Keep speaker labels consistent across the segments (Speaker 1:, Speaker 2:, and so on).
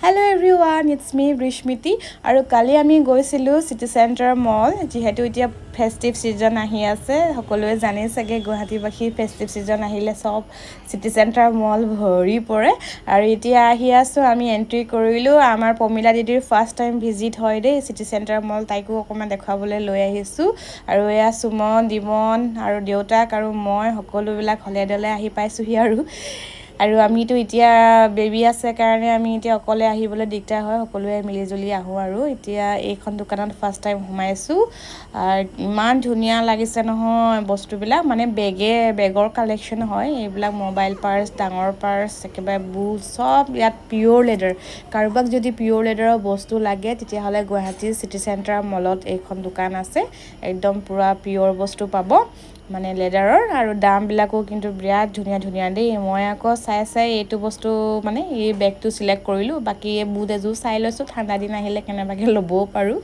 Speaker 1: Hello everyone, it's me Brishmiti. আৰু কালি আমি গৈছিলো সিটি সেন্টাৰ মল যেহেতু এতিয়া ফেস্টিভ সিজন আহি আছে সকলোৱে জানে চাগে গুৱাহাটীবাসী ফেস্টিভ সিজন আহিলে সব সিটি সেন্টাৰ মল ভৰি পৰে আৰু এতিয়া আহি আছো আমি এন্ট্ৰি কৰিলো আমাৰ পমিলা দিদিৰ ফাৰ্স্ট টাইম ভিজিট হয় দে সিটি সেন্টাৰ মল তাইকো অকমান দেখাবলৈ লৈ আহিছো আৰু এয়া সুমন দিমন আৰু দেউতাক আৰু মই সকলোবিলাক হলে দলে আহি পাইছোহি আৰু আমিতো এতিয়া বেবি আছে কাৰণে আমি এতিয়া অকলে আহিবলৈ দিগদাৰ হয় সকলোৱে মিলিজুলি আহো আৰু এতিয়া এইখন দোকানত ফাৰ্স্ট টাইম সোমাইছো ইমান ধুনীয়া লাগিছে নহয় বস্তুবিলাক মানে বেগৰ কালেকশ্যন হয় এইবিলাক মোবাইল পাৰ্চ ডাঙৰ পাৰ্চ একেবাৰে বুট সব ইয়াত পিয়ৰ লেডাৰ কাৰোবাক যদি পিয়ৰ লেডাৰৰ বস্তু লাগে তেতিয়াহ'লে গুৱাহাটী সিটি সেন্টাৰ মলত এইখন দোকান আছে একদম পুৰা পিয়ৰ বস্তু পাব মানে লেডাৰৰ আৰু দামবিলাকো কিন্তু বিৰাট ধুনীয়া দেই মই আকৌ চাই এইটো বস্তু মানে এই বেগটো সিলেক্ট কৰিলোঁ বাকী এই বুট এযোৰ চাই লৈছোঁ ঠাণ্ডা দিন আহিলে কেনেবাকৈ ল'বও পাৰোঁ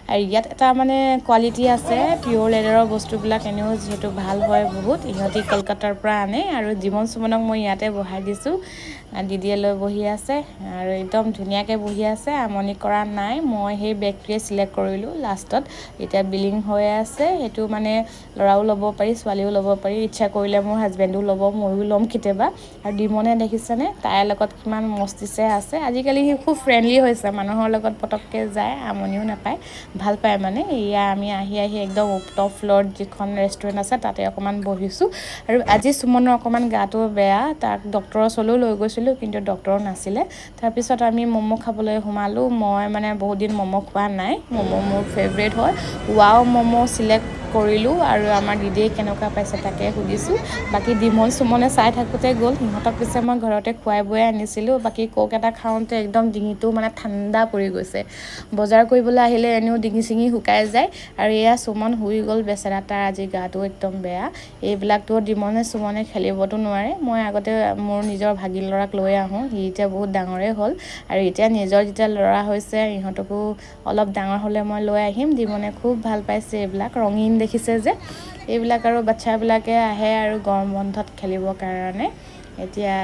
Speaker 1: আৰু ইয়াত এটা মানে কোৱালিটি আছে পিয়ৰ লেডাৰৰ বস্তুবিলাক এনেও যিহেতু ভাল হয় বহুত ইহঁতি কলকাতাৰ পৰা আনে আৰু জীৱন সুমনক মই ইয়াতে বহাই দিছোঁ দিদিয়ে লৈ বহি আছে আৰু একদম ধুনীয়াকৈ বহি আছে আমনি কৰা নাই মই সেই বেগটোৱে সিলেক্ট কৰিলোঁ লাষ্টত এতিয়া বিলিং হৈ আছে সেইটো মানে ল'ৰাও ল'ব পাৰি ছোৱালীও ল'ব পাৰি ইচ্ছা কৰিলে মোৰ হাজবেণ্ডো ল'ব ময়ো ল'ম কেতিয়াবা আৰু দিমনে দেখিছেনে তাইৰ লগত কিমান মস্তিছে আছে আজিকালি সি খুব ফ্ৰেণ্ডলি হৈছে মানুহৰ লগত পটককৈ যায় আমনিও নাপায় ভাল পায় মানে এয়া আমি আহি একদম টপ ফ্ল'ৰত যিখন ৰেষ্টুৰেণ্ট আছে তাতে অকণমান বহিছোঁ আৰু আজি সুমনৰ অকণমান গাটো বেয়া তাক ডক্টৰৰ ওচৰলৈও লৈ গৈছিলোঁ কিন্তু ডক্টৰ নাছিলে তাৰপিছত আমি ম'ম' খাবলৈ সোমালোঁ মই মানে বহুত দিন ম'ম' খোৱা নাই ম'ম' মোৰ ফেভৰেট হয় ৱাও ম'ম' চিলেক্ট কৰিলোঁ আৰু আমাৰ দিদিয়ে কেনেকুৱা পাইছে তাকে সুধিছোঁ বাকী দিমন সুমনে চাই থাকোঁতে গ'ল সিহঁতক পিছে মই ঘৰতে খুৱাই বুৱাই আনিছিলোঁ বাকী কোক এটা খাওঁতে একদম ডিঙিটো মানে ঠাণ্ডা পৰি গৈছে বজাৰ কৰিবলৈ আহিলে এনেও ডিঙি চিঙি শুকাই যায় আৰু এয়া সুমন শুই গ'ল বেচেৰা তাৰ আজি গাটো একদম বেয়া এইবিলাকতো দিমনে সুমনে খেলিবতো নোৱাৰে মই আগতে মোৰ নিজৰ ভাগিন ল'ৰাক লৈ আহোঁ সি এতিয়া বহুত ডাঙৰেই হ'ল আৰু এতিয়া নিজৰ যেতিয়া ল'ৰা হৈছে ইহঁতকো অলপ ডাঙৰ হ'লে মই লৈ আহিম দিমনে খুব ভাল পাইছে এইবিলাক ৰঙীন দেখিছে যে এইবিলাক আৰু বাচ্চাবিলাকে আহে আৰু গৰম বন্ধত খেলিবৰ কাৰণে এতিয়া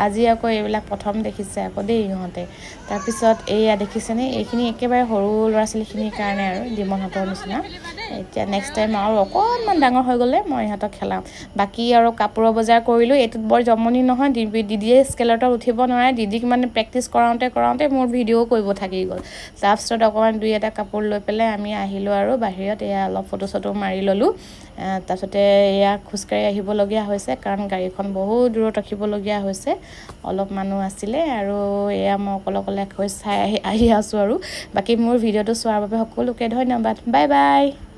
Speaker 1: আজি আকৌ এইবিলাক প্ৰথম দেখিছে আকৌ দেই ইহঁতে তাৰপিছত এইয়া দেখিছেনে এইখিনি একেবাৰে সৰু ল'ৰা ছোৱালীখিনিৰ কাৰণে আৰু দিমনহঁতৰ নিচিনা এতিয়া নেক্সট টাইম আৰু অকণমান ডাঙৰ হৈ গ'লে মই ইহঁতক খেলাম বাকী আৰু কাপোৰৰ বজাৰ কৰিলোঁ এইটোত বৰ জমনি নহয় দিদিয়ে স্কেলেটত উঠিব নোৱাৰে দিদিক মানে প্ৰেক্টিচ কৰাওঁতে মোৰ ভিডিঅ' কৰিব থাকি গ'ল তাৰপিছত অকণমান দুই এটা কাপোৰ লৈ পেলাই আমি আহিলোঁ আৰু বাহিৰত এয়া অলপ ফটো চটো মাৰি ল'লোঁ তাৰপিছতে এয়া খোজকাঢ়ি আহিবলগীয়া হৈছে কাৰণ গাড়ীখন বহুত দূৰত ৰাখিবলগীয়া হৈছে অলপ মানুহ আছিলে আৰু এয়া মই অকলে চাই আহি আছোঁ আৰু বাকী মোৰ ভিডিঅ'টো চোৱাৰ বাবে সকলোকে ধন্যবাদ বাই বাই